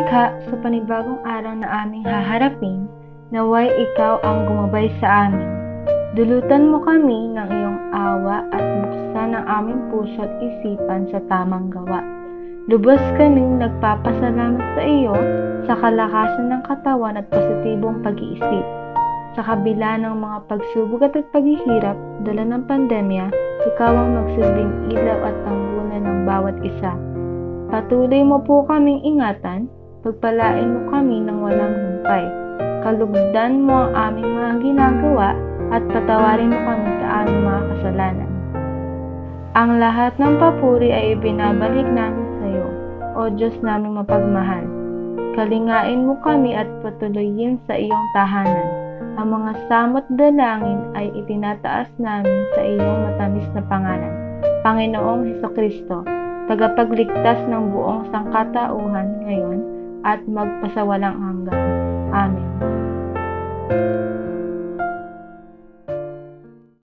Likha sa panibagong araw na aming haharapin, naway ikaw ang gumabay sa amin. Dulutan mo kami ng iyong awa at buksan ang aming puso at isipan sa tamang gawa. Lubos kaming nagpapasalamat sa iyo sa kalakasan ng katawan at positibong pag-iisip. Sa kabila ng mga pagsubok at paghihirap dala ng pandemya, ikaw ang magsilbing ilaw at tanggulan ng bawat isa. Patuloy mo po kaming ingatan, pagpalain mo kami ng walang humpay. Kalugdan mo ang aming mga ginagawa at patawarin mo kami sa aming mga kasalanan. Ang lahat ng papuri ay ibinabalik namin sa iyo, O Diyos naming mapagmahal. Kalingain mo kami at patuloyin sa iyong tahanan. Ang mga samot dalangin ay itinataas namin sa iyong matamis na pangalan, Panginoong Hesukristo, tagapagligtas ng buong sangkatauhan ngayon at magpasawalang hanggan. Amen.